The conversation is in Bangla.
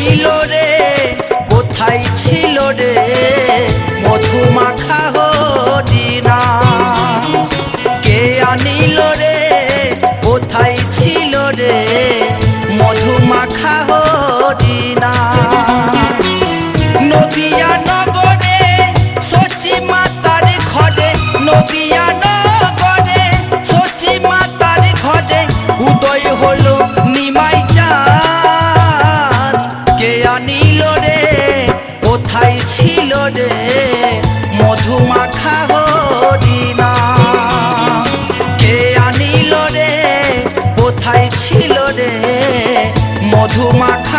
আনিল রে কোথায় ছিল রে মধুমাখা হরিণা কে আনিল রে কোথায় ছিল রে মধুমাখা হরিণা নদিয়া নগরে সচি মাতার ঘরে নদিয়া নগরে সচি মাতার ঘরে উদয় হলো নিমাই চাঁদ কে আনিল রে কোথায় ছিল রে মধুমাখা হরিণা কে আনিল রে কোথায় ছিল রে মধুমাখা